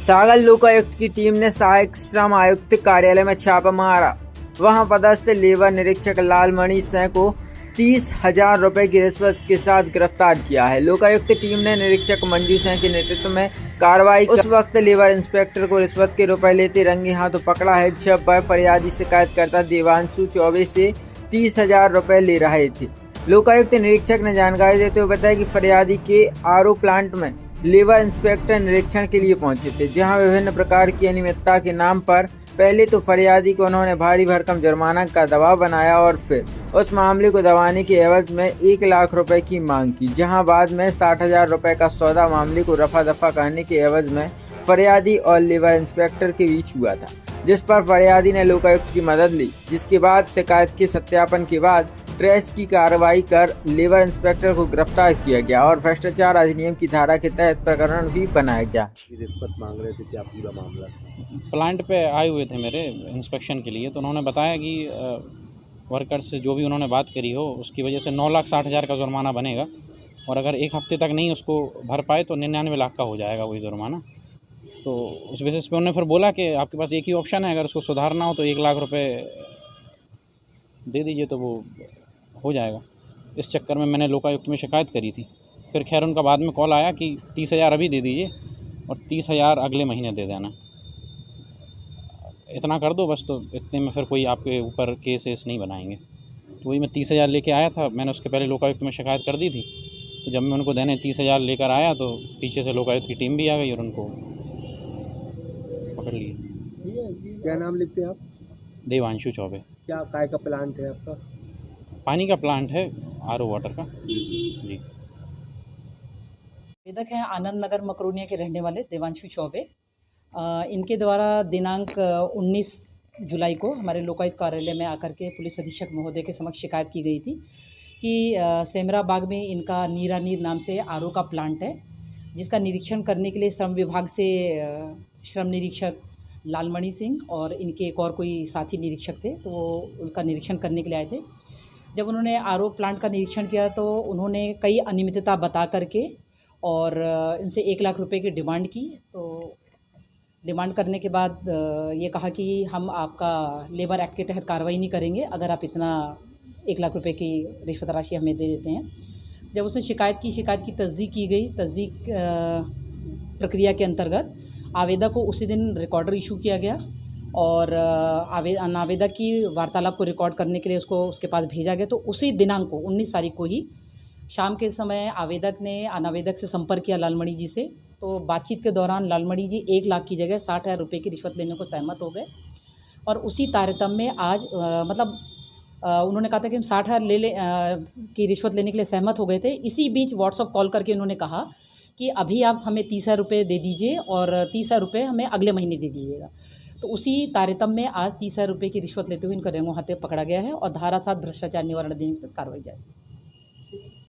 सागर लोकायुक्त की टीम ने सहायक श्रम आयुक्त कार्यालय में छापा मारा। वहां पदस्थ लेबर निरीक्षक लालमणि सिंह को 30,000 रुपए की रिश्वत के साथ गिरफ्तार किया है। लोकायुक्त टीम ने निरीक्षक मंजू सिंह के नेतृत्व में कार्रवाई उस वक्त लेबर इंस्पेक्टर को रिश्वत के रुपए लेते रंगे हाथों पकड़ा है जब वह फरियादी शिकायतकर्ता देवांशु चौबे से 30,000 रुपए ले रहे थे। लोकायुक्त निरीक्षक ने जानकारी देते हुए बताया कि फरियादी के आरओ प्लांट में लेबर इंस्पेक्टर निरीक्षण के लिए पहुंचे थे, जहां विभिन्न प्रकार की अनियमितता के नाम पर पहले तो फरियादी को उन्होंने भारी भरकम जुर्माना का दबाव बनाया और फिर उस मामले को दबाने के एवज में 1 लाख रुपए की मांग की, जहां बाद में 60,000 रुपए का सौदा मामले को रफा दफा करने के एवज में फरियादी और लेबर इंस्पेक्टर के बीच हुआ था, जिस पर फरियादी ने लोकायुक्त की मदद ली, जिसके बाद शिकायत के सत्यापन के बाद ट्रेस की कार्रवाई कर लेबर इंस्पेक्टर को गिरफ्तार किया गया और भ्रष्टाचार अधिनियम की धारा के तहत प्रकरण भी बनाया गया। रिश्वत मांग रहे थे, क्या पूरा मामला? प्लांट पे आए हुए थे मेरे इंस्पेक्शन के लिए, तो उन्होंने बताया कि वर्कर्स से जो भी उन्होंने बात करी हो उसकी वजह से 9,60,000 का जुर्माना बनेगा और अगर 1 हफ्ते तक नहीं उसको भर पाए तो 99 लाख का हो जाएगा वही जुर्माना। तो उस बेसिस पे उन्होंने फिर बोला कि आपके पास एक ही ऑप्शन है, अगर उसको सुधारना हो तो 1 लाख रुपए दे दीजिए तो वो हो जाएगा। इस चक्कर में मैंने लोकायुक्त में शिकायत करी थी। फिर खैर उनका बाद में कॉल आया कि 30,000 अभी दे दीजिए और 30,000 अगले महीने दे देना, इतना कर दो बस। तो इतने में फिर कोई आपके ऊपर केस नहीं बनाएंगे। तो वही मैं 30,000 लेके आया था। मैंने उसके पहले लोकायुक्त में शिकायत कर दी थी, तो जब मैं उनको देने 30,000 लेकर आया तो पीछे से लोकायुक्त की टीम भी आ गई और उनको पकड़ लिया। क्या नाम लिखते हैं आप? देवांशु चौबे। क्या काय का प्लांट है आपका? पानी का प्लांट है, आरओ वाटर का जी। वेदक हैं आनंद नगर मकरोनिया के रहने वाले देवांशु चौबे। इनके द्वारा दिनांक 19 जुलाई को हमारे लोकायुक्त कार्यालय में आकर के पुलिस अधीक्षक महोदय के समक्ष शिकायत की गई थी कि सेमरा बाग में इनका नीरा नीर नाम से आरओ का प्लांट है, जिसका निरीक्षण करने के लिए श्रम विभाग से श्रम निरीक्षक लालमणि सिंह और इनके एक और कोई साथी निरीक्षक थे, तो वो उनका निरीक्षण करने के लिए आए थे। जब उन्होंने आरओ प्लांट का निरीक्षण किया तो उन्होंने कई अनियमितता बता करके और इनसे 1 लाख रुपए की डिमांड की। तो डिमांड करने के बाद ये कहा कि हम आपका लेबर एक्ट के तहत कार्रवाई नहीं करेंगे अगर आप इतना 1 लाख रुपए की रिश्वत राशि हमें दे देते हैं। जब उसने शिकायत की तस्दीक की गई। तस्दीक प्रक्रिया के अंतर्गत आवेदक को उसी दिन रिकॉर्डर इशू किया गया और आवेदक की वार्तालाप को रिकॉर्ड करने के लिए उसको उसके पास भेजा गया। तो उसी दिनांक को 19 तारीख को ही शाम के समय आवेदक ने अनावेदक से संपर्क किया लालमणि जी से। तो बातचीत के दौरान लालमणि जी 1 लाख की जगह 60,000 रुपये की रिश्वत लेने को सहमत हो गए और उसी तारतम्य में आज उन्होंने कहा था कि हम 60,000 की रिश्वत लेने के लिए सहमत हो गए थे। इसी बीच व्हाट्सअप कॉल करके उन्होंने कहा कि अभी आप हमें 30,000 रुपये दे दीजिए और 30,000 रुपये हमें अगले महीने दे दीजिएगा। तो उसी तारतम्य में आज 30,000 रुपये की रिश्वत लेते हुए इनका रंगों हाथे पकड़ा गया है और धारा 7 भ्रष्टाचार निवारण अधिनियम के तहत कार्रवाई जारी।